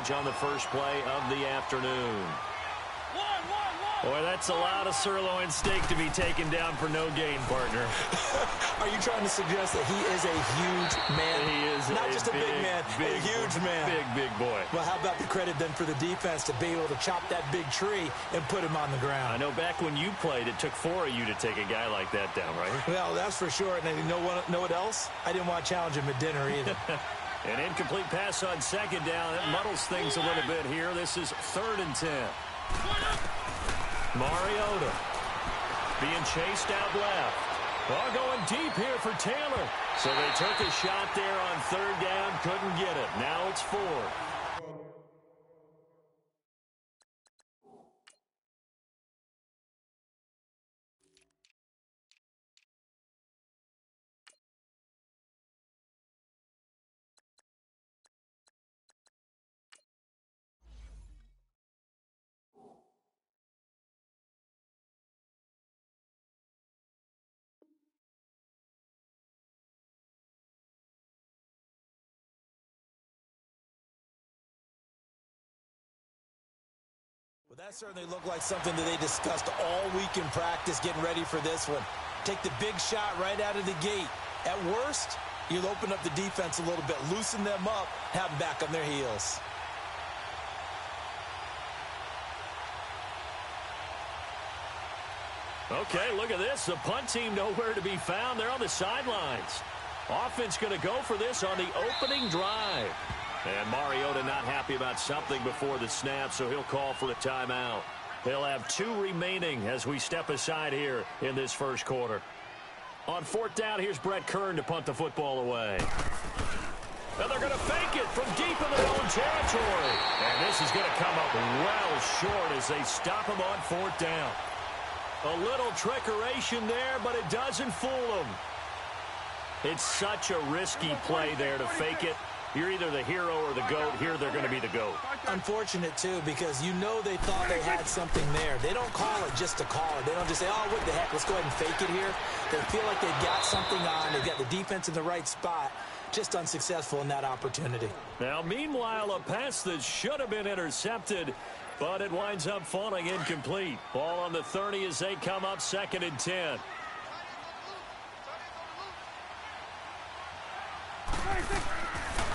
yardage on the first play of the afternoon. Boy, that's a lot of sirloin steak to be taken down for no gain, partner. Are you trying to suggest that he is a huge man? He is not just a big man, big, a huge man. Big boy. Well, how about the credit then for the defense to be able to chop that big tree and put him on the ground? I know back when you played, it took 4 of you to take a guy like that down, right? Well, that's for sure. And you know what else? I didn't want to challenge him at dinner either. An incomplete pass on second down. That muddles things a little bit here. This is 3rd and 10. Mariota being chased out left. Well, going deep here for Taylor. So they took a shot there on 3rd down, couldn't get it. Now it's 4. Well, that certainly looked like something that they discussed all week in practice, getting ready for this one. Take the big shot right out of the gate. At worst, you'll open up the defense a little bit, loosen them up, have them back on their heels. Okay, look at this. The punt team nowhere to be found. They're on the sidelines. Offense going to go for this on the opening drive. And Mariota not happy about something before the snap, so he'll call for a timeout. They'll have 2 remaining as we step aside here in this first quarter. On 4th down, here's Brett Kern to punt the football away. And they're going to fake it from deep in their own territory. And this is going to come up well short as they stop him on 4th down. A little trickeration there, but it doesn't fool them. It's such a risky play there to fake it. You're either the hero or the GOAT. Here they're going to be the GOAT. Unfortunate, too, because you know they thought they had something there. They don't call it just to call it. They don't just say, oh, what the heck, let's go ahead and fake it here. They feel like they've got something on. They've got the defense in the right spot. Just unsuccessful in that opportunity. Now, meanwhile, a pass that should have been intercepted, but it winds up falling incomplete. Ball on the 30 as they come up 2nd and 10.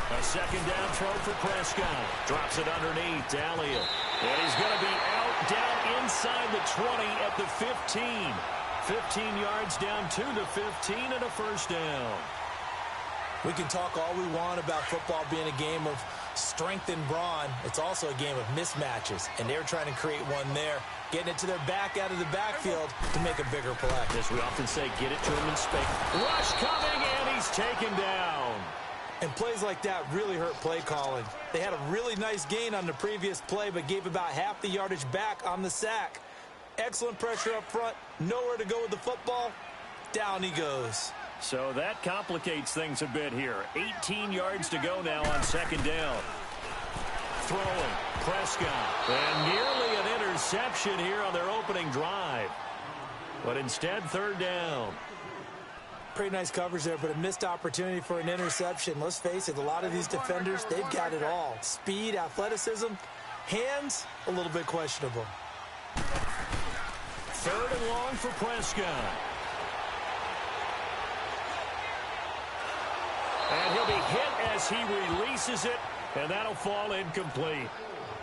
A 2nd down throw for Prescott. Drops it underneath. Elliott. And he's going to be out down inside the 20 at the 15. 15 yards down to the 15 and a first down. We can talk all we want about football being a game of strength and brawn. It's also a game of mismatches, and they're trying to create one there, getting it to their back out of the backfield to make a bigger play. As we often say, get it to him in space. Rush coming, and he's taken down. And plays like that really hurt play calling. They had a really nice gain on the previous play, but gave about half the yardage back on the sack. Excellent pressure up front, nowhere to go with the football. Down he goes. So that complicates things a bit here. 18 yards to go now on 2nd down. Throwing, Prescott. And nearly an interception here on their opening drive. But instead, 3rd down. Pretty nice coverage there, but a missed opportunity for an interception. Let's face it, a lot of these defenders, they've got it all. Speed, athleticism, hands, a little bit questionable. 3rd and long for Prescott. And he'll be hit as he releases it, and that'll fall incomplete.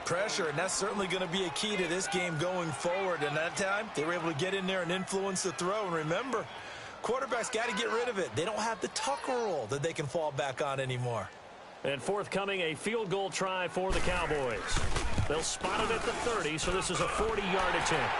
Pressure, and that's certainly going to be a key to this game going forward. And that time, they were able to get in there and influence the throw. And remember, quarterbacks got to get rid of it. They don't have the tuck rule that they can fall back on anymore. And forthcoming, a field goal try for the Cowboys. They'll spot it at the 30, so this is a 40-yard attempt.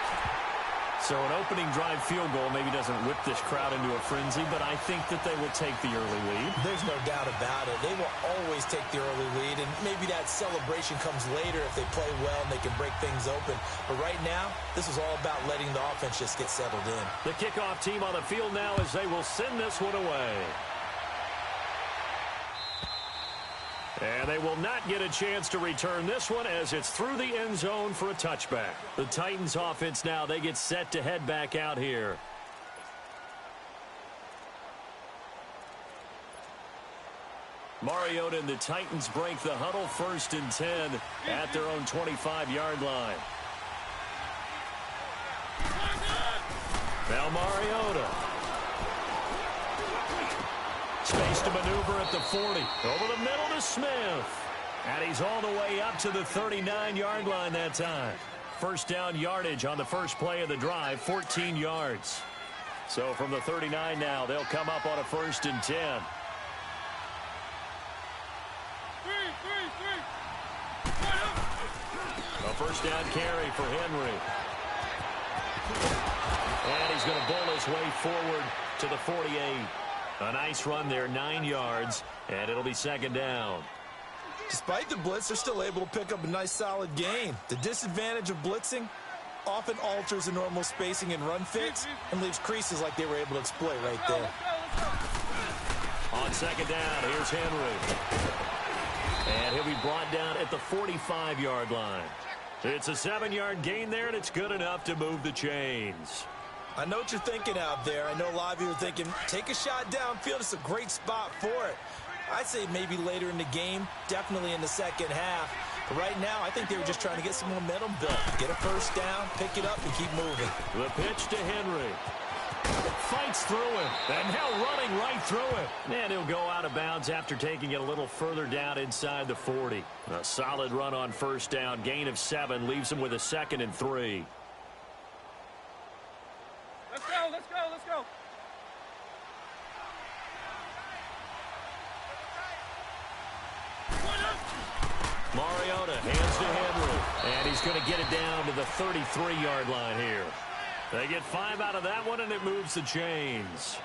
So an opening drive field goal maybe doesn't whip this crowd into a frenzy, but I think that they will take the early lead. There's no doubt about it. They will always take the early lead, and maybe that celebration comes later if they play well and they can break things open. But right now, this is all about letting the offense just get settled in. The kickoff team on the field now as they will send this one away. And they will not get a chance to return this one as it's through the end zone for a touchback. The Titans offense now, they get set to head back out here. Mariota and the Titans break the huddle, 1st and 10 at their own 25-yard line. Now Mariota. Space to maneuver at the 40. Over the middle to Smith. And he's all the way up to the 39-yard line that time. First down yardage on the first play of the drive, 14 yards. So from the 39 now, they'll come up on a 1st and 10. A first down carry for Henry. And he's going to bowl his way forward to the 48. A nice run there, 9 yards, and it'll be 2nd down. Despite the blitz, they're still able to pick up a nice, solid gain. The disadvantage of blitzing often alters the normal spacing and run fits and leaves creases like they were able to exploit right there. On 2nd down, here's Henry. And he'll be brought down at the 45-yard line. It's a 7-yard gain there, and it's good enough to move the chains. I know what you're thinking out there. I know a lot of you are thinking, take a shot downfield. It's a great spot for it. I'd say maybe later in the game, definitely in the second half. But right now, I think they were just trying to get some momentum built. Get a first down, pick it up, and keep moving. The pitch to Henry. Fights through it, and now running right through it. And he'll go out of bounds after taking it a little further down inside the 40. A solid run on first down. Gain of 7 leaves him with a 2nd and 3. Let's go, let's go, let's go. Mariota hands to Henry, and he's going to get it down to the 33-yard line here. They get 5 out of that one, and it moves the chains.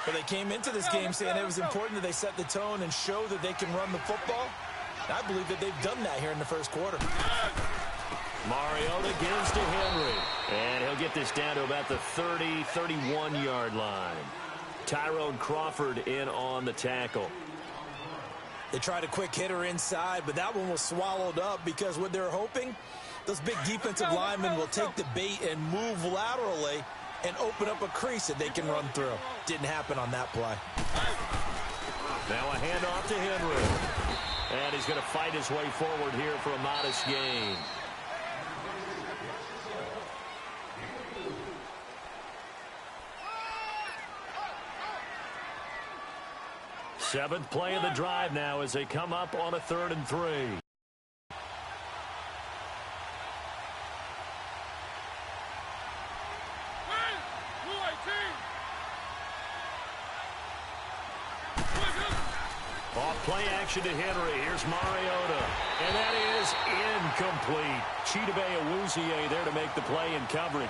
Well, they came into this game saying it was important that they set the tone and show that they can run the football. And I believe that they've done that here in the first quarter. Mariota gives to Henry, and he'll get this down to about the 30, 31-yard line. Tyrone Crawford in on the tackle. They tried a quick hitter inside, but that one was swallowed up because what they're hoping, those big defensive linemen will take the bait and move laterally and open up a crease that they can run through. Didn't happen on that play. Now a handoff to Henry. And he's going to fight his way forward here for a modest gain. Seventh play of the drive now as they come up on a 3rd and 3. Off play action to Henry. Here's Mariota. And that is incomplete. Chidobe Awuzie there to make the play in coverage.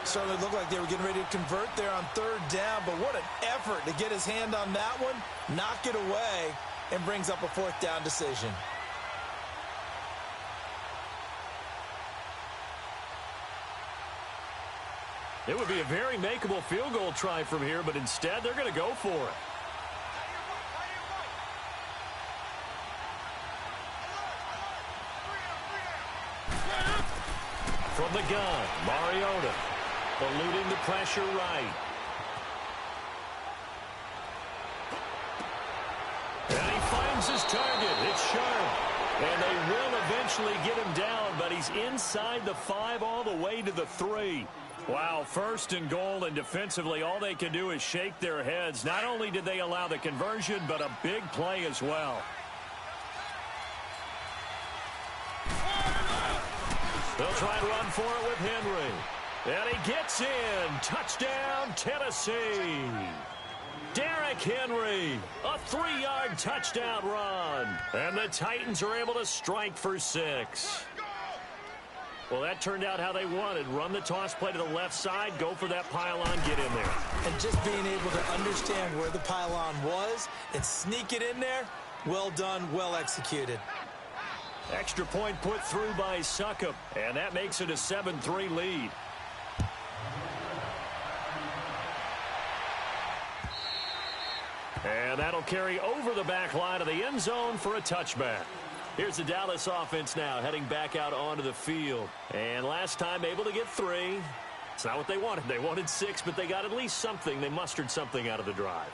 Certainly looked like they were getting ready to convert there on 3rd down, but what an effort to get his hand on that one, knock it away, and brings up a 4th down decision. It would be a very makeable field goal try from here, but instead they're going to go for it. From the gun, Mariota. Eluding the pressure right. And he finds his target. It's sharp. And they will eventually get him down, but he's inside the 5 all the way to the 3. Wow, 1st and goal, and defensively all they can do is shake their heads. Not only did they allow the conversion, but a big play as well. They'll try to run for it with Henry. And he gets in. Touchdown, Tennessee. Derrick Henry, a 3-yard touchdown run. And the Titans are able to strike for 6. Well, that turned out how they wanted. Run the toss play to the left side, go for that pylon, get in there. And just being able to understand where the pylon was and sneak it in there, well done, well executed. Extra point put through by Succop, and that makes it a 7-3 lead. And that'll carry over the back line of the end zone for a touchback. Here's the Dallas offense now heading back out onto the field. And last time able to get 3. It's not what they wanted. They wanted 6, but they got at least something. They mustered something out of the drive.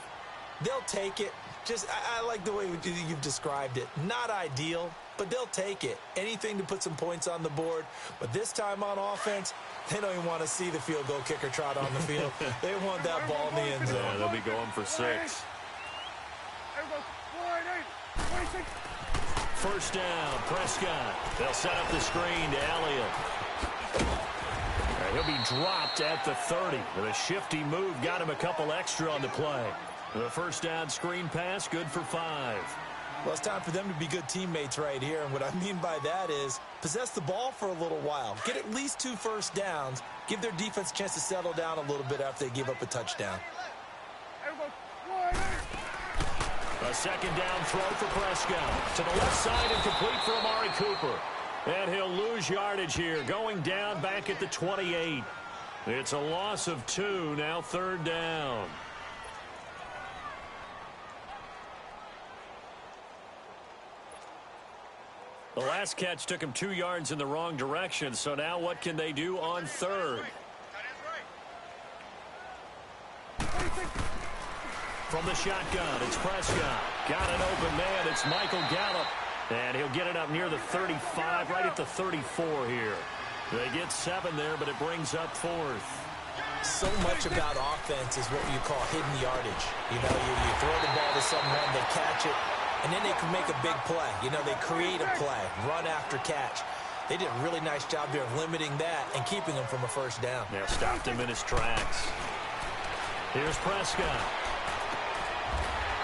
They'll take it. I like the way you've described it. Not ideal, but they'll take it. Anything to put some points on the board. But this time on offense, they don't even want to see the field goal kicker trot on the field. They want that ball in the end zone. Yeah, they'll be going for 6. First down, Prescott. They'll set up the screen to Elliott. He'll be dropped at the 30. With a shifty move, got him a couple extra on the play. The first down screen pass, good for 5. Well, it's time for them to be good teammates right here. And what I mean by that is possess the ball for a little while. Get at least 2 first downs. Give their defense a chance to settle down a little bit after they give up a touchdown. A second down throw for Prescott. To the left side and complete for Amari Cooper. And he'll lose yardage here, going down back at the 28. It's a loss of 2, now third down. The last catch took him 2 yards in the wrong direction, so now what can they do on third? From the shotgun, it's Prescott. Got an open man, it's Michael Gallup. And he'll get it up near the 35, right at the 34 here. They get 7 there, but it brings up 4th. So much about offense is what you call hidden yardage. You know, you throw the ball to someone, they catch it, and then they can make a big play. You know, they create a play, run after catch. They did a really nice job there of limiting that and keeping him from a first down. Yeah, stopped him in his tracks. Here's Prescott.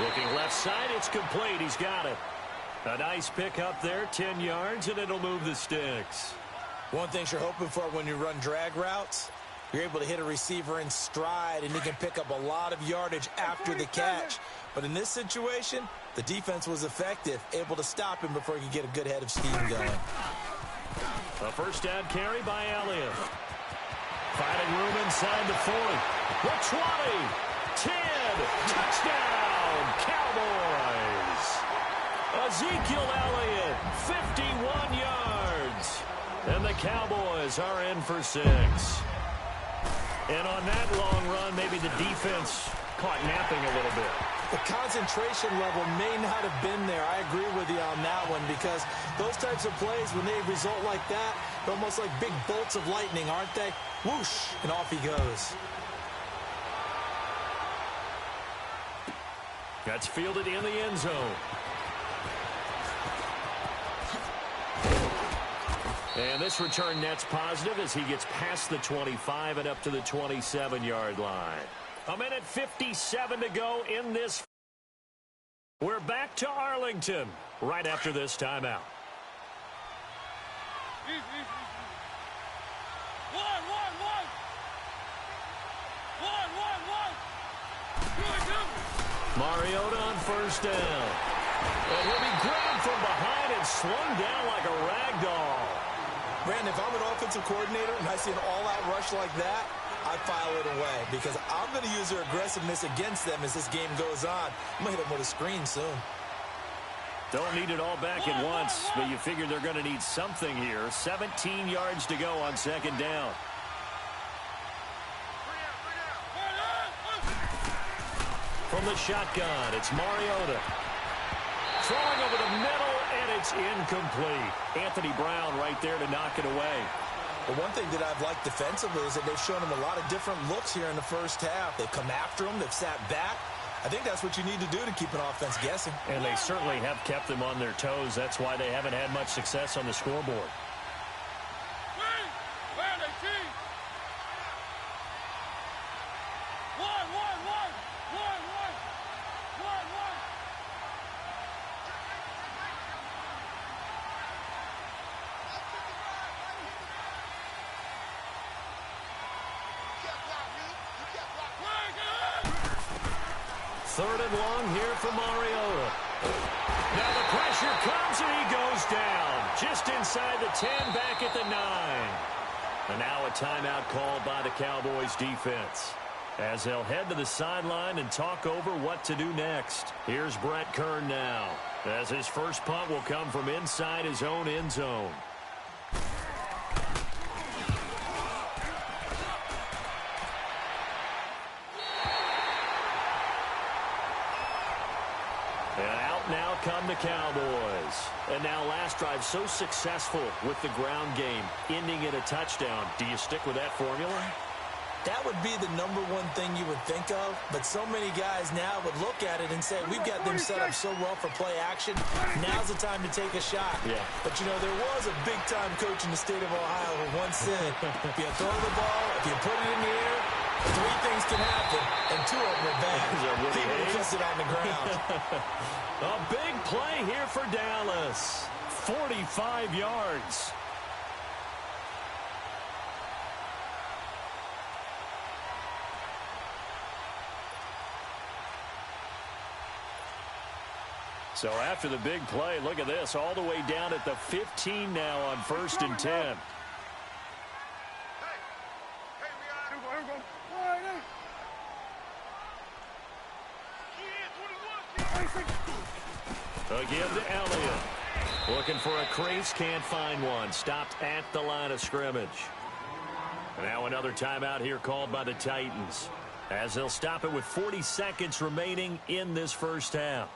Looking left side, it's complete. He's got it. A nice pick up there, 10 yards, and it'll move the sticks. One thing you're hoping for when you run drag routes, you're able to hit a receiver in stride, and he can pick up a lot of yardage after the catch. But in this situation, the defense was effective, able to stop him before he could get a good head of steam going. A first down carry by Elliott. Finding room inside the 40. The 20. 10. Touchdown, Cowboys. Ezekiel Elliott, 51 yards. And the Cowboys are in for 6. And on that long run, maybe the defense caught napping a little bit. The concentration level may not have been there. I agree with you on that one, because those types of plays, when they result like that, they're almost like big bolts of lightning, aren't they? Whoosh, and off he goes. That's fielded in the end zone. And this return net's positive as he gets past the 25 and up to the 27-yard line. 1:57 to go in this. We're back to Arlington right after this timeout. Mariota on first down. And he'll be grabbed from behind and slung down like a rag doll. Brandon, if I'm an offensive coordinator and I see an all-out rush like that, I file it away, because I'm going to use their aggressiveness against them as this game goes on. I'm going to hit them with a screen soon. Don't need it all back at once, but you figure they're going to need something here. 17 yards to go on second down. From the shotgun, it's Mariota. Throwing over the middle, and it's incomplete. Anthony Brown right there to knock it away. But one thing that I've liked defensively is that they've shown him a lot of different looks here in the first half. They've come after him. They've sat back. I think that's what you need to do to keep an offense guessing. And they certainly have kept them on their toes. That's why they haven't had much success on the scoreboard. Third and long here for Mariota. Now the pressure comes and he goes down. Just inside the 10, back at the 9. And now a timeout called by the Cowboys defense, as they'll head to the sideline and talk over what to do next. Here's Brett Kern now, as his first punt will come from inside his own end zone. come the Cowboys. And now last drive so successful with the ground game, ending in a touchdown. Do you stick with that formula? That would be the number one thing you would think of, but so many guys now would look at it and say, we've got them set up so well for play action, now's the time to take a shot. Yeah. But, you know, there was a big-time coach in the state of Ohio who once said, if you throw the ball, if you put it in the air, 3 things can happen, and 2 of them are bad. He would have kept it on the ground. A big play here for Dallas. 45 yards. So after the big play, look at this, all the way down at the 15 now on 1st and 10. Again to Elliott. Looking for a crease, can't find one. Stopped at the line of scrimmage. Now another timeout here called by the Titans, as they'll stop it with 40 seconds remaining in this first half.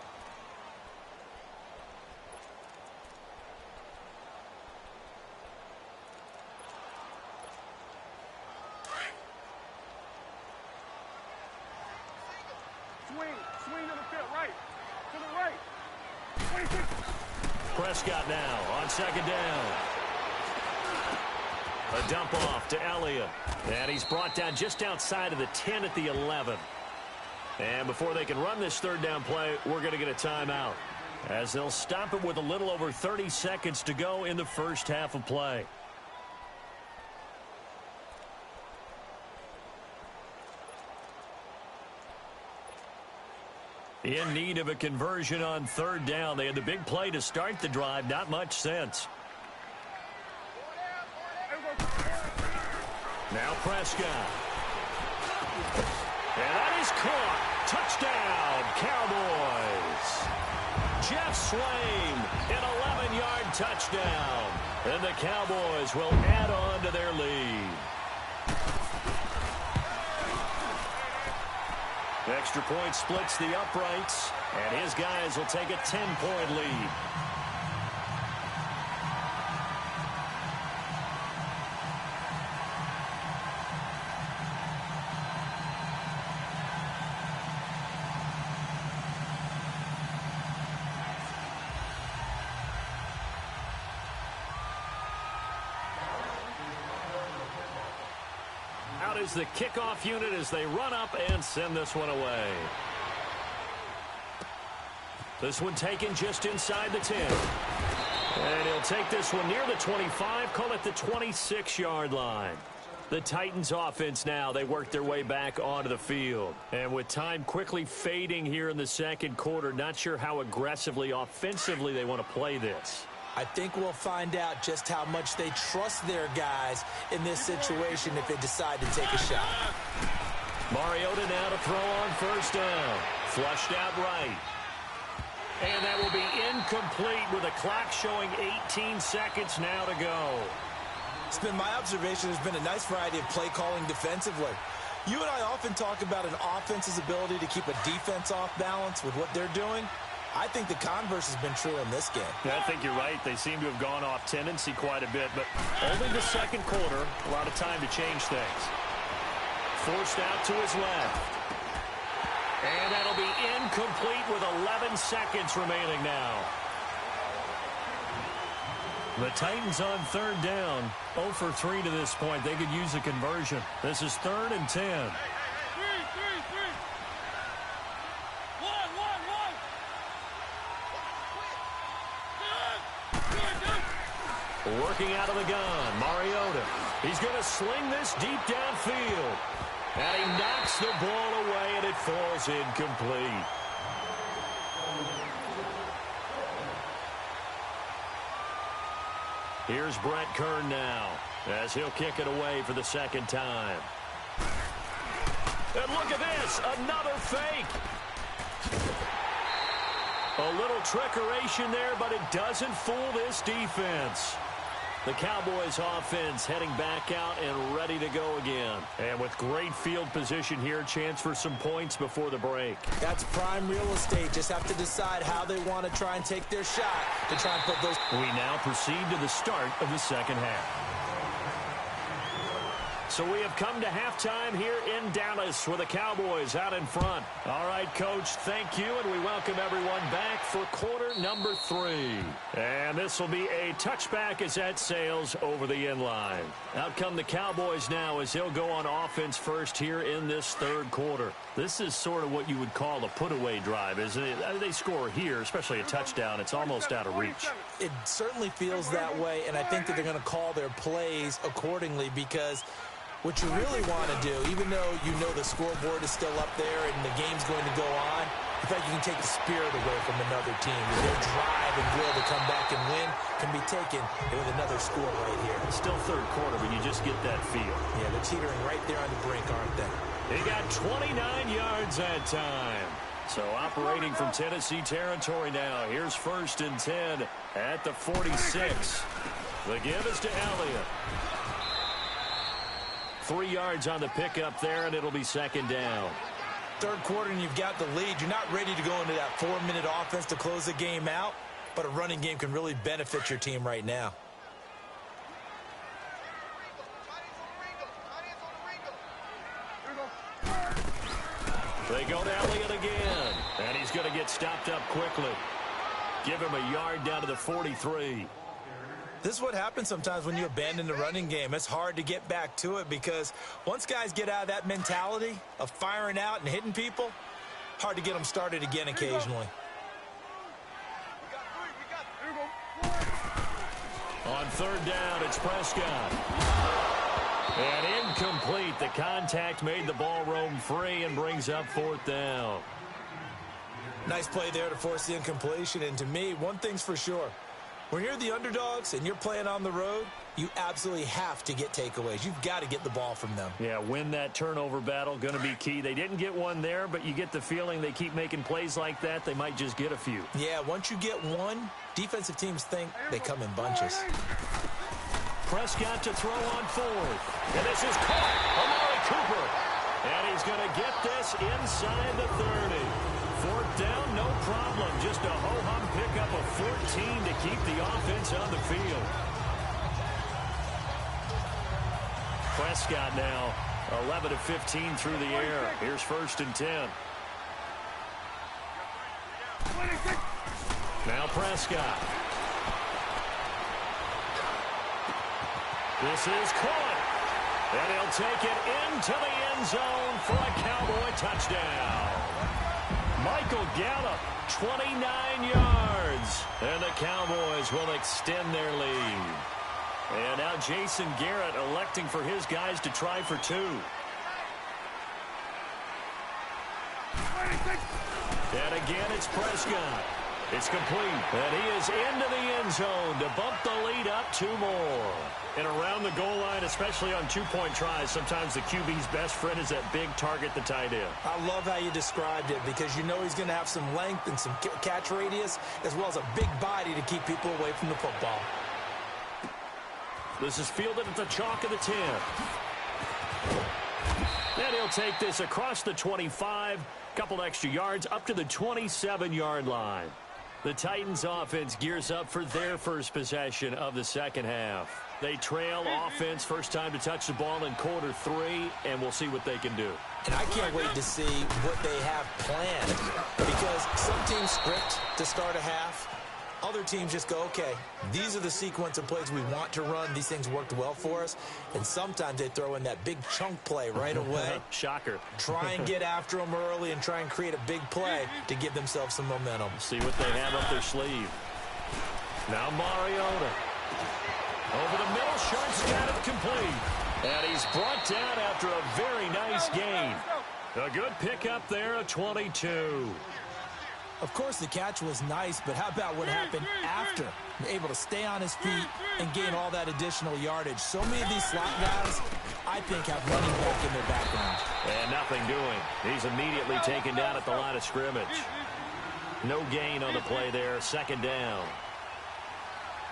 Swing to the field, right. To the right. Prescott now on 2nd down. A dump off to Elliott. And he's brought down just outside of the 10 at the 11. And before they can run this 3rd down play, we're going to get a timeout, as they'll stop it with a little over 30 seconds to go in the first half of play. In need of a conversion on 3rd down. They had the big play to start the drive. Not much sense. Now Prescott. And that is caught. Touchdown, Cowboys. Jeff Swaim, an 11-yard touchdown. And the Cowboys will add on to their lead. Extra point splits the uprights, and his guys will take a 10-point lead. Out is the kickoff unit as they run up and send this one away. This one taken just inside the 10. And he'll take this one near the 25, call it the 26-yard line. The Titans offense now, they work their way back onto the field. And with time quickly fading here in the 2nd quarter, not sure how aggressively, offensively they want to play this. I think we'll find out just how much they trust their guys in this situation if they decide to take a shot. Mariota now to throw on 1st down. Flushed out right. And that will be incomplete with a clock showing 18 seconds now to go. It's been my observation there's been a nice variety of play calling defensively. You and I often talk about an offense's ability to keep a defense off balance with what they're doing. I think the converse has been true in this game. Yeah, I think you're right. They seem to have gone off tendency quite a bit, but only the 2nd quarter. A lot of time to change things. Forced out to his left. And that'll be incomplete with 11 seconds remaining now. The Titans on 3rd down. 0 for 3 to this point. They could use a conversion. This is 3rd and 10. Working out of the gun, Mariota. He's going to sling this deep downfield. And he knocks the ball away, and it falls incomplete. Here's Brett Kern now, as he'll kick it away for the 2nd time. And look at this, another fake. A little trickeration there, but it doesn't fool this defense. The Cowboys offense heading back out and ready to go again. And with great field position here, chance for some points before the break. That's prime real estate. Just have to decide how they want to try and take their shot to try and put those. We now proceed to the start of the second half. So we have come to halftime here in Dallas with the Cowboys out in front. All right, Coach, thank you, and we welcome everyone back for quarter number 3. And this will be a touchback as that sails over the end line. Out come the Cowboys now as they'll go on offense first here in this third quarter. This is sort of what you would call a put-away drive, isn't it? They score here, especially a touchdown. It's almost out of reach. It certainly feels that way, and I think that they're going to call their plays accordingly because what you really want to do, even though you know the scoreboard is still up there and the game's going to go on, in fact, you can take the spirit away from another team. Their drive and will to come back and win can be taken with another score right here. It's still third quarter, but you just get that feel. Yeah, they're teetering right there on the brink, aren't they? They got 29 yards that time. So operating from Tennessee territory now. Here's 1st and 10 at the 46. The give is to Elliott. 3 yards on the pickup there, and it'll be 2nd down. Third quarter, and you've got the lead. You're not ready to go into that 4-minute offense to close the game out, but a running game can really benefit your team right now. They go to Elliott again, and he's going to get stopped up quickly. Give him a yard down to the 43. This is what happens sometimes when you abandon the running game. It's hard to get back to it because once guys get out of that mentality of firing out and hitting people, hard to get them started again occasionally. On 3rd down, it's Prescott. And incomplete. The contact made the ball roam free and brings up 4th down. Nice play there to force the incompletion. And to me, one thing's for sure. When you're the underdogs and you're playing on the road, you absolutely have to get takeaways. You've got to get the ball from them. Yeah, win that turnover battle, going to be key. They didn't get one there, but you get the feeling they keep making plays like that, they might just get a few. Yeah, once you get one, defensive teams think they come in bunches. Prescott to throw on 4th. And this is caught. Amari Cooper. And he's going to get this inside the 30. 4th down, no problem. Just a ho-hum pickup of 14 to keep the offense on the field. Prescott now 11 of 15 through the air. Here's 1st and 10. Now Prescott. This is caught. And he'll take it into the end zone for a Cowboy touchdown. Michael Gallup, 29 yards. And the Cowboys will extend their lead. And now Jason Garrett electing for his guys to try for 2. And again, it's Prescott. It's complete. And he is into the end zone to bump the lead up 2 more. And around the goal line, especially on 2-point tries, sometimes the QB's best friend is that big target, the tight end. I love how you described it because you know he's going to have some length and some catch radius as well as a big body to keep people away from the football. This is fielded at the chalk of the 10. And he'll take this across the 25, couple extra yards up to the 27-yard line. The Titans offense gears up for their first possession of the second half. They trail offense, first time to touch the ball in quarter 3, and we'll see what they can do. And I can't wait to see what they have planned because some teams script to start a half. Other teams just go, okay, these are the sequence of plays we want to run. These things worked well for us. And sometimes they throw in that big chunk play right away. Shocker. Try and get after them early and try and create a big play to give themselves some momentum. See what they have up their sleeve. Now Mariota. Over the middle, Sharp's got it complete. And he's brought down after a very nice gain. A good pickup there, a 22. Of course, the catch was nice, but how about what happened after? Able to stay on his feet and gain all that additional yardage. So many of these slot guys, I think, have running back in their background. And nothing doing. He's immediately taken down at the line of scrimmage. No gain on the play there, 2nd down.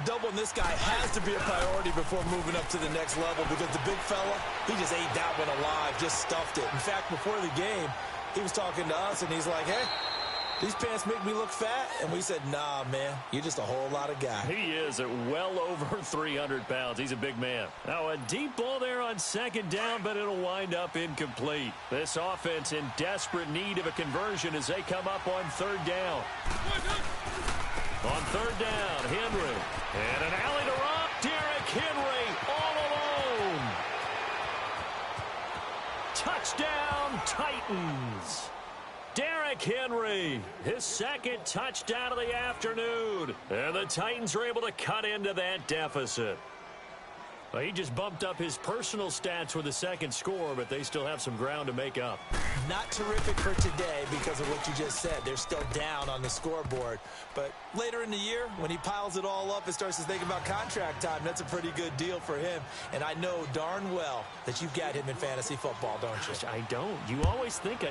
Doubling this guy has to be a priority before moving up to the next level because the big fella, he just ate that one alive, just stuffed it. In fact, before the game, he was talking to us, and he's like, hey, these pants make me look fat. And we said, nah, man, you're just a whole lot of guy. He is at well over 300 pounds. He's a big man. Now, a deep ball there on second down, but it'll wind up incomplete. This offense in desperate need of a conversion as they come up on third down. On third down, Henry. And an alley to Rob. Derrick Henry all alone. Touchdown, Titans. Derrick Henry, his second touchdown of the afternoon. And the Titans are able to cut into that deficit. Well, he just bumped up his personal stats with a second score, but they still have some ground to make up. Not terrific for today because of what you just said. They're still down on the scoreboard. But later in the year, when he piles it all up and starts to think about contract time, that's a pretty good deal for him. And I know darn well that you've got him in fantasy football, don't you? I don't. You always think I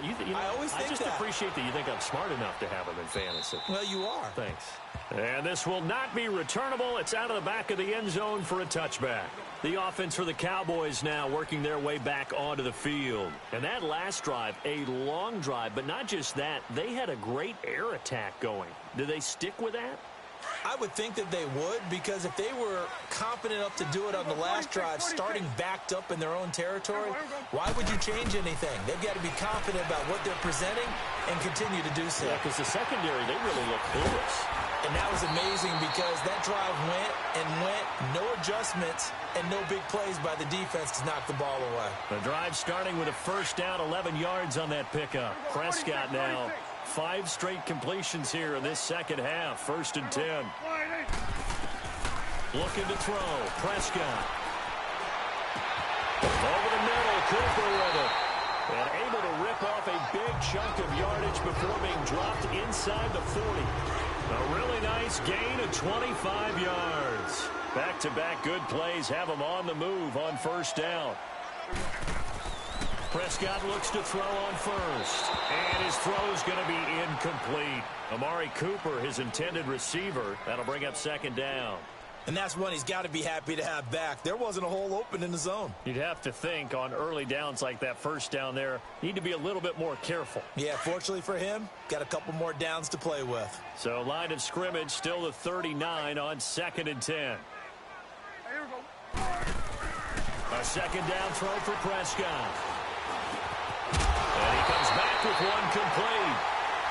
just appreciate that you think I'm smart enough to have him in fantasy. Well, you are. Thanks. And this will not be returnable. It's out of the back of the end zone for a touchback. The offense for the Cowboys now working their way back onto the field. And that last drive, a long drive, but not just that. They had a great air attack going. Do they stick with that? I would think that they would, because if they were confident enough to do it on the last drive, starting backed up in their own territory, why would you change anything? They've got to be confident about what they're presenting and continue to do so. Yeah, because the secondary, they really look clueless. And that was amazing because that drive went and went, no adjustments, and no big plays by the defense to knock the ball away. The drive starting with a first down, 11 yards on that pickup. Prescott now 5 straight completions here in this second half. 1st and 10. Looking to throw. Prescott. Over the middle. Cooper with it. And able to rip off a big chunk of yardage before being dropped inside the 40. A really nice gain of 25 yards. Back-to-back good plays have him on the move on first down. Prescott looks to throw on first. And his throw is going to be incomplete. Amari Cooper, his intended receiver. That'll bring up second down. And that's one he's got to be happy to have back. There wasn't a hole open in the zone. You'd have to think on early downs like that first down there, need to be a little bit more careful. Yeah, fortunately for him, got a couple more downs to play with. So line of scrimmage still the 39 on 2nd and 10. A second down throw for Prescott. And he comes back with one complete.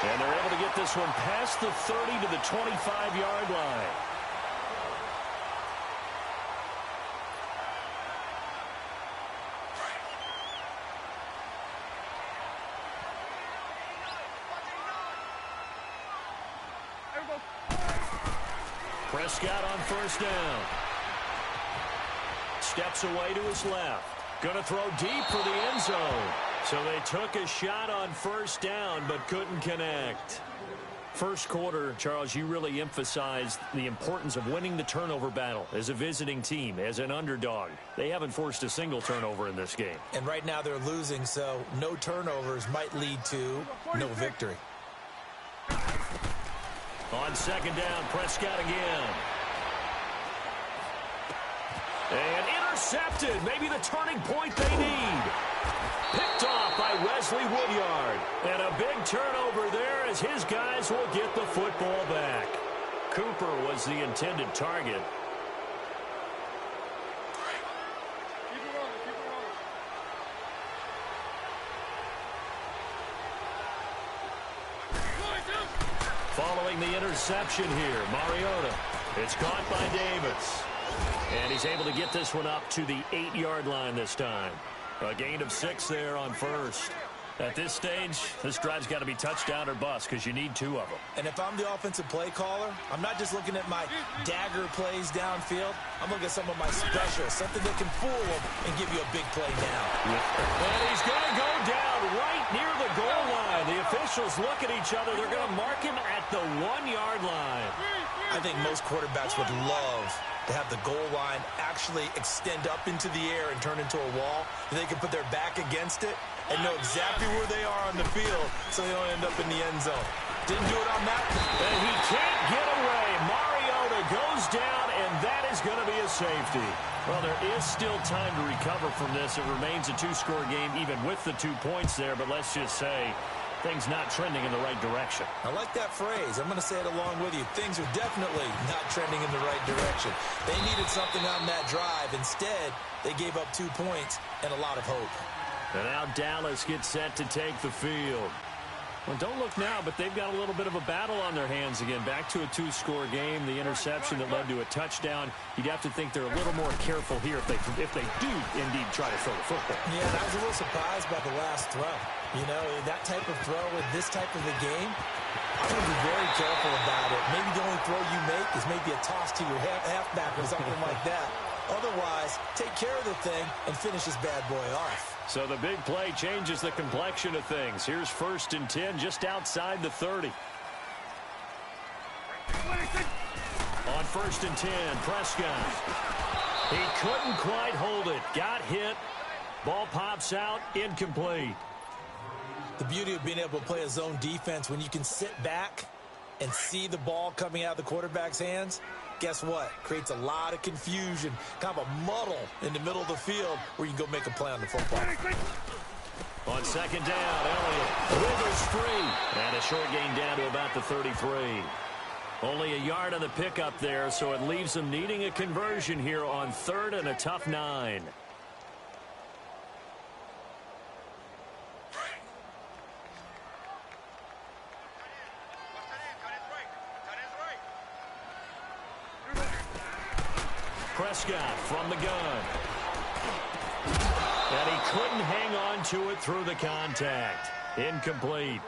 And they're able to get this one past the 30 to the 25-yard line. Prescott on first down. Steps away to his left. Going to throw deep for the end zone. So they took a shot on first down but couldn't connect. First quarter, Charles, you really emphasized the importance of winning the turnover battle as a visiting team, as an underdog. They haven't forced a single turnover in this game. And right now they're losing, so no turnovers might lead to no victory. On second down, Prescott again. And intercepted. Maybe the turning point they need. Picked off by Wesley Woodyard. And a big turnover there as his guys will get the football back. Cooper was the intended target. Following the interception here, Mariota. It's caught by Davis. And he's able to get this one up to the 8-yard line this time. A gain of 6 there on first. At this stage, this drive's got to be touchdown or bust because you need 2 of them. And if I'm the offensive play caller, I'm not just looking at my dagger plays downfield. I'm looking at some of my specials, something that can fool them and give you a big play now. And he's going to go down right near the goal line. The officials look at each other. They're going to mark him at the 1-yard line. I think most quarterbacks would love to have the goal line actually extend up into the air and turn into a wall. They can put their back against it and know exactly where they are on the field so they don't end up in the end zone. Didn't do it on that. And he can't get away. Mariota goes goes down, and that is going to be a safety. Well, there is still time to recover from this. It remains a two-score game even with the 2 points there, but let's just say things not trending in the right direction. I like that phrase. I'm going to say it along with you. Things are definitely not trending in the right direction. They needed something on that drive. Instead, they gave up 2 points and a lot of hope. And now Dallas gets set to take the field. Well, don't look now, but they've got a little bit of a battle on their hands again. Back to a two-score game. The interception that led to a touchdown. You'd have to think they're a little more careful here if they do indeed try to throw the football. Yeah, and I was a little surprised by the last throw. You know, that type of throw in this type of a game, I'm going to be very careful about it. Maybe the only throw you make is maybe a toss to your halfback or something like that. Otherwise, take care of the thing and finish this bad boy off. So the big play changes the complexion of things. Here's 1st and 10 just outside the 30. On 1st and 10, Prescott. He couldn't quite hold it. Got hit. Ball pops out. Incomplete. The beauty of being able to play a zone defense when you can sit back and see the ball coming out of the quarterback's hands, guess what? Creates a lot of confusion, kind of a muddle in the middle of the field where you can go make a play on the football. On 2nd down, Elliott wiggles free. And a short gain down to about the 33. Only a yard on the pickup there, so it leaves them needing a conversion here on 3rd and a tough 9. Prescott from the gun. And he couldn't hang on to it through the contact. Incomplete.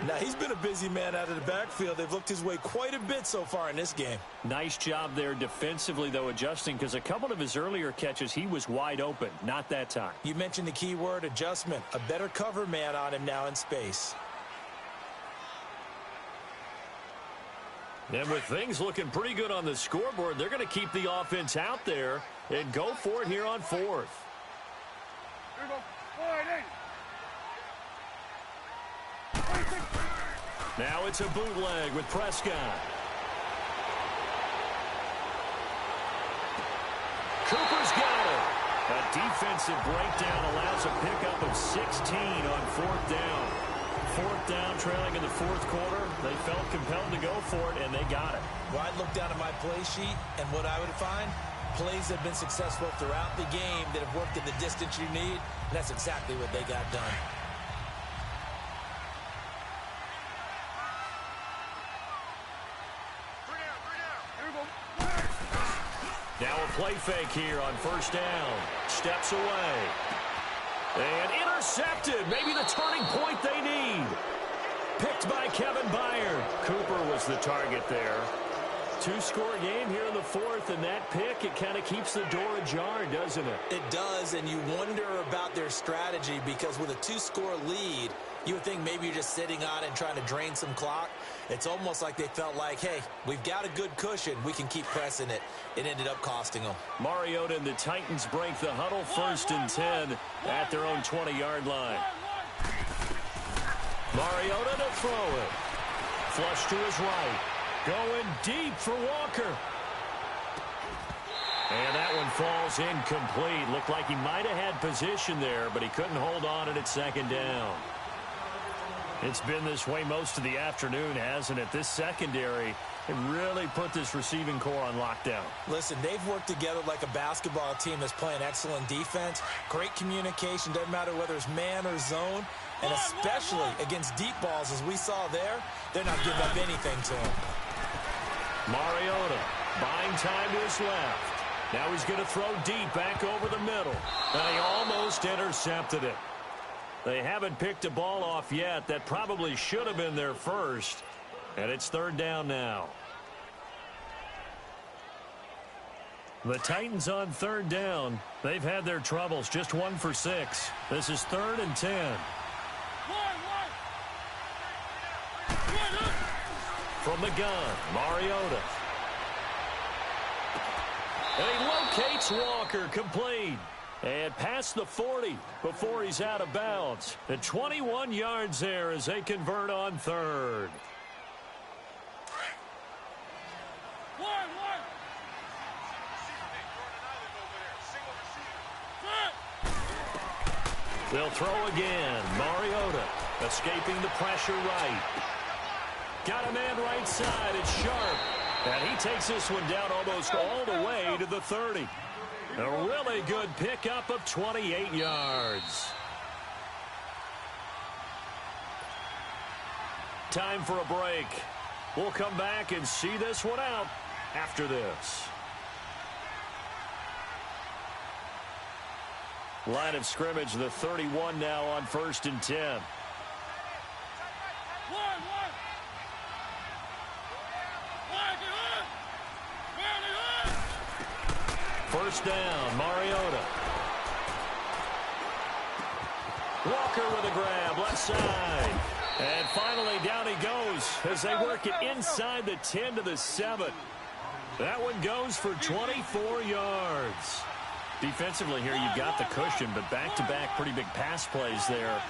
Now, he's been a busy man out of the backfield. They've looked his way quite a bit so far in this game. Nice job there defensively, though, adjusting, because a couple of his earlier catches, he was wide open. Not that time. You mentioned the key word, adjustment. A better cover man on him now in space. And with things looking pretty good on the scoreboard, they're going to keep the offense out there and go for it here on 4th. Here we go. 4-8. Now it's a bootleg with Prescott. Cooper's got it. A defensive breakdown allows a pickup of 16 on 4th down. 4th down, trailing in the 4th quarter. They felt compelled to go for it, and they got it. Well, I'd look down at my play sheet, and what I would find, plays that have been successful throughout the game that have worked in the distance you need, and that's exactly what they got done. Now a play fake here on 1st down. Steps away. And intercepted. Maybe the turning point they need. Picked by Kevin Byard. Cooper was the target there. Two-score game here in the 4th, and that pick, it kind of keeps the door ajar, doesn't it? It does, and you wonder about their strategy because with a 2-score lead, you would think maybe you're just sitting on it and trying to drain some clock. It's almost like they felt like, hey, we've got a good cushion. We can keep pressing it. It ended up costing them. Mariota and the Titans break the huddle 1st and 10 at their own 20-yard line. Mariota to throw it. Flush to his right. Going deep for Walker. And that one falls incomplete. Looked like he might have had position there, but he couldn't hold on at 2nd down. It's been this way most of the afternoon, hasn't it? This secondary it really put this receiving core on lockdown. Listen, they've worked together like a basketball team that's playing excellent defense. Great communication. Doesn't matter whether it's man or zone. And especially against deep balls, as we saw there, they're not giving up anything to him. Mariota buying time to his left. Now he's going to throw deep back over the middle. And he almost intercepted it. They haven't picked a ball off yet. That probably should have been their first. And it's 3rd down now. The Titans on 3rd down. They've had their troubles. Just 1 for 6. This is 3rd and 10. From the gun, Mariota. And he locates Walker, complete. And past the 40 before he's out of bounds. And 21 yards there as they convert on 3rd. They'll throw again. Mariota escaping the pressure right. Got a man right side. It's Sharp. And he takes this one down almost all the way to the 30. A really good pickup of 28 yards. Time for a break. We'll come back and see this one out after this. Line of scrimmage, the 31 now on 1st and 10. First down, Mariota. Walker with a grab, left side. And finally, down he goes as they work it inside the 10 to the 7. That one goes for 24 yards. Defensively here, you've got the cushion, but back-to-back pretty big pass plays there.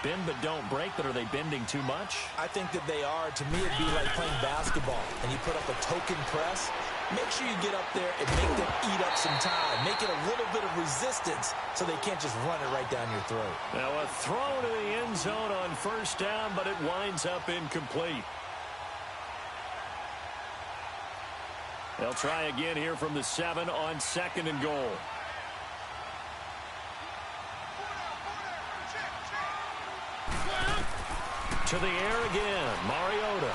Bend but don't break, but are they bending too much? I think that they are. To me, it'd be like playing basketball, and you put up a token press. Make sure you get up there and make them eat up some time. Make it a little bit of resistance so they can't just run it right down your throat. Now a throw to the end zone on first down, but it winds up incomplete. They'll try again here from the 7 on 2nd and goal. To the air again, Mariota.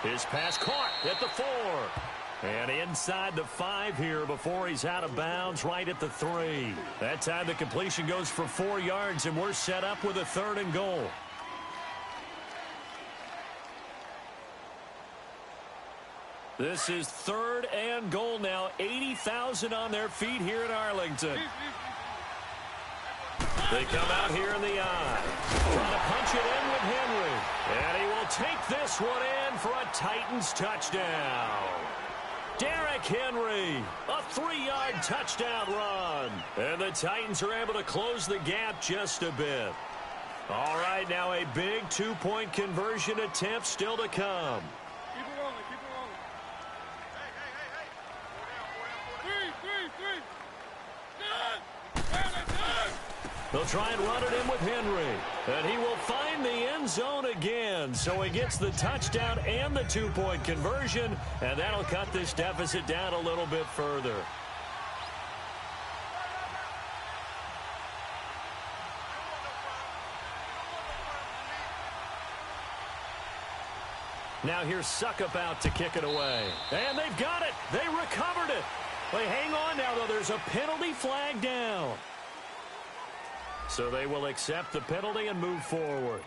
His pass caught at the 4. And inside the 5 here before he's out of bounds right at the 3. That time the completion goes for 4 yards, and we're set up with a 3rd and goal. This is 3rd and goal now. 80,000 on their feet here in Arlington. They come out here in the eye. Trying to punch it in with Henry. And he will take this one in for a Titans touchdown. Derrick Henry, a 3-yard touchdown run. And the Titans are able to close the gap just a bit. All right, now a big 2-point conversion attempt still to come. Keep it rolling, keep it rolling. Three. Done. They'll try and run it in with Henry. And he will find the end zone again. So he gets the touchdown and the 2-point conversion. And that'll cut this deficit down a little bit further. Now here's Suckup out to kick it away. And they've got it. They recovered it. They hang on now, though. There's a penalty flag down. So they will accept the penalty and move forward.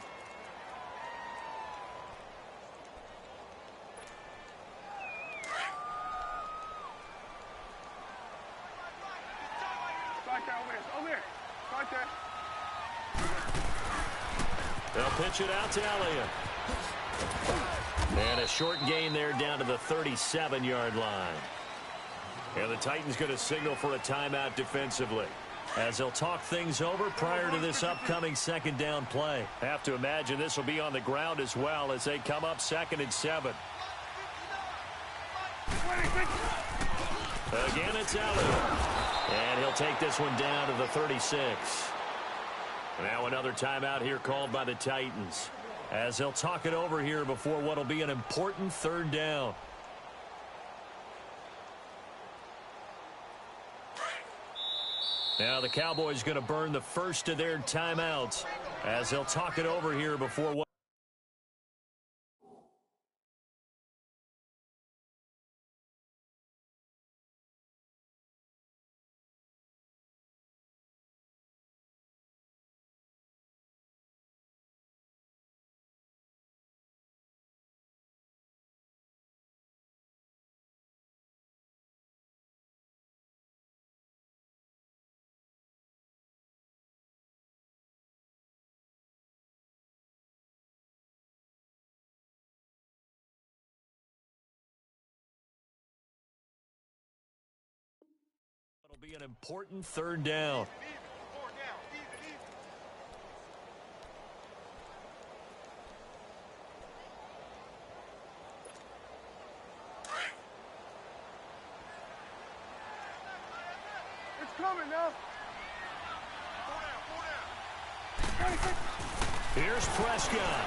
Right there, over there. Right there. They'll pitch it out to Elliott. And a short gain there down to the 37-yard line. And the Titans going to signal for a timeout defensively, as they'll talk things over prior to this upcoming 2nd down play. Have to imagine this will be on the ground as well as they come up 2nd and 7. Again, it's Elliott. And he'll take this one down to the 36. Now another timeout here called by the Titans, as they'll talk it over here before what will be an important 3rd down. Now the Cowboys going to burn the first of their timeouts, as they'll talk it over here before what. It'll be an important 3rd down. It's coming now. Here's Prescott.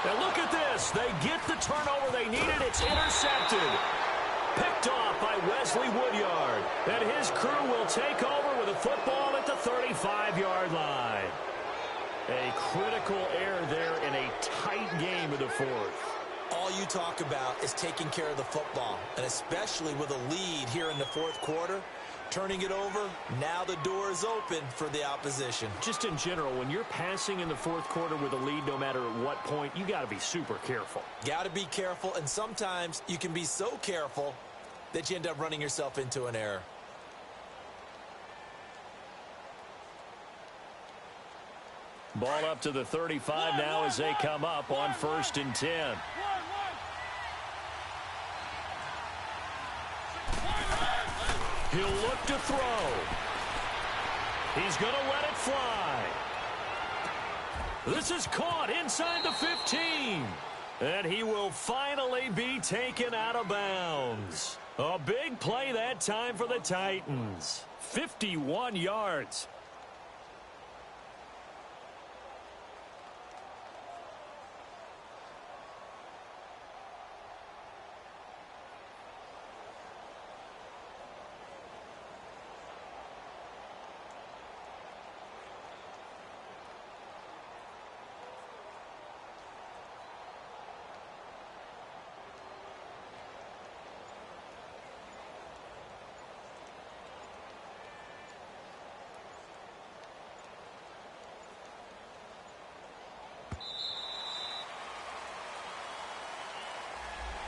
And look at this. They get the turnover they needed. It's intercepted. Picked off by Wesley Woodyard. And his crew will take over with a football at the 35-yard line. A critical error there in a tight game of the fourth. All you talk about is taking care of the football, and especially with a lead here in the fourth quarter, turning it over, now the door is open for the opposition. Just in general, when you're passing in the fourth quarter with a lead, no matter at what point, you got to be super careful. Got to be careful, and sometimes you can be so careful that you end up running yourself into an error. Ball up to the 35 now as they come up on 1st and 10. He'll look to throw. He's going to let it fly. This is caught inside the 15. And he will finally be taken out of bounds. A big play that time for the Titans. 51 yards.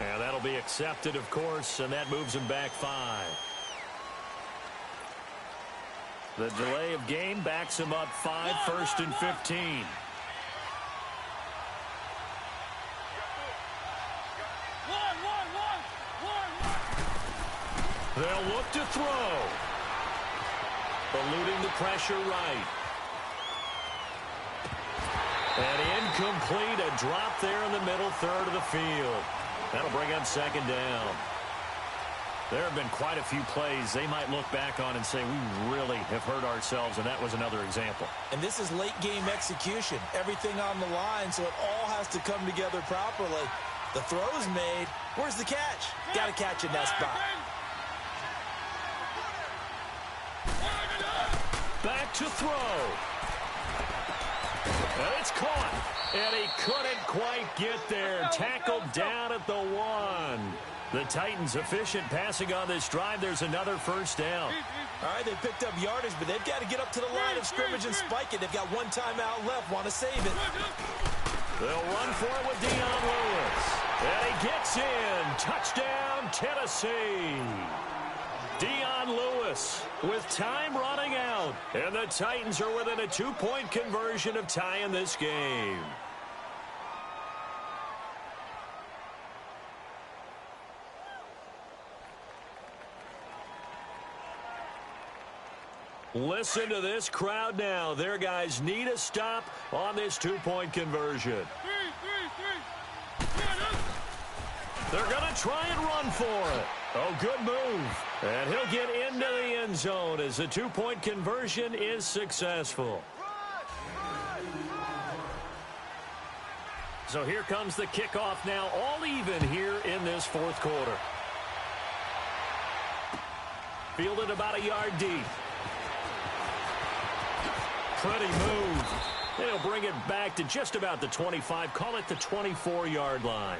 And that'll be accepted, of course, and that moves him back 5. The delay of game backs him up 5, 1st and 15. They'll look to throw. Eluding the pressure right. And incomplete, a drop there in the middle third of the field. That'll bring up 2nd down. There have been quite a few plays they might look back on and say, we really have hurt ourselves, and that was another example. And this is late-game execution. Everything on the line, so it all has to come together properly. The throw's made. Where's the catch? Got to catch in that spot. Back to throw. And it's caught. And he couldn't quite get there. Tackled down at the 1. The Titans efficient passing on this drive. There's another 1st down. All right, they picked up yardage, but they've got to get up to the line of scrimmage and spike it. They've got one timeout left. Want to save it. They'll run for it with Dion Lewis. And he gets in. Touchdown, Tennessee. Dion Lewis with time running out. And the Titans are within a 2-point conversion of tying this game. Listen to this crowd now. Their guys need a stop on this 2-point conversion. They're going to try and run for it. Oh, good move. And he'll get into the end zone as the 2-point conversion is successful. So here comes the kickoff now, all even here in this fourth quarter. Fielded about a yard deep. Pretty move. They'll bring it back to just about the 25. Call it the 24-yard line.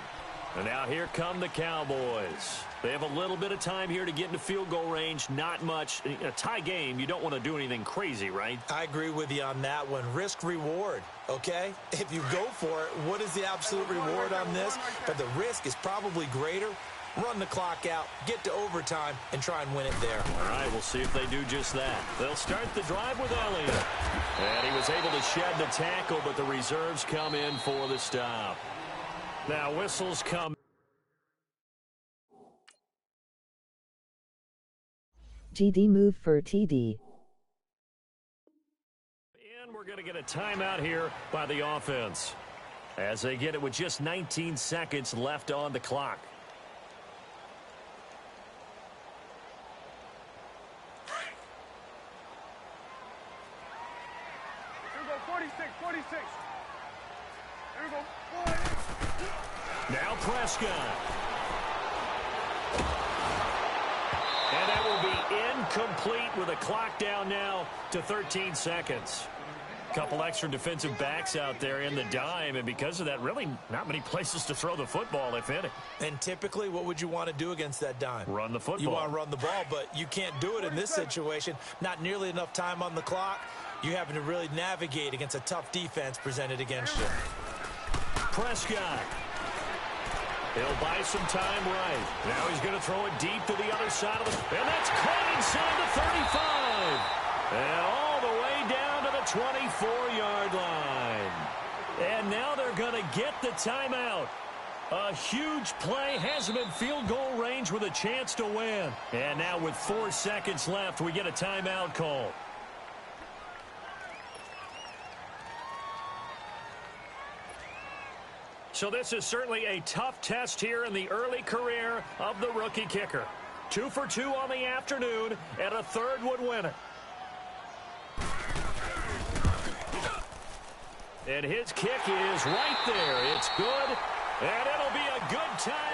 And now here come the Cowboys. They have a little bit of time here to get into field goal range. Not much. In a tie game, you don't want to do anything crazy, right? I agree with you on that one. Risk-reward, okay? If you go for it, what is the absolute reward on this? But the risk is probably greater. Run the clock out, get to overtime, and try and win it there. All right, we'll see if they do just that. They'll start the drive with Elliott. And he was able to shed the tackle, but the reserves come in for the stop. Now whistles come. GD move for TD. And we're going to get a timeout here by the offense as they get it with just 19 seconds left on the clock. 46. There we go. Now Prescott. And that will be incomplete with a clock down now to 13 seconds. Couple extra defensive backs out there in the dime, and because of that, really not many places to throw the football, if any. And typically, what would you want to do against that dime? Run the football. You want to run the ball, but you can't do it in this situation. Not nearly enough time on the clock. You're having to really navigate against a tough defense presented against you. Prescott. He'll buy some time right. Now he's going to throw it deep to the other side of the... And that's caught inside the 35. And all the way down to the 24-yard line. And now they're going to get the timeout. A huge play, has him in field goal range with a chance to win. And now with 4 seconds left, we get a timeout call. So this is certainly a tough test here in the early career of the rookie kicker. 2 for 2 on the afternoon, and a third would win it. And his kick is right there. It's good, and it'll be a good time.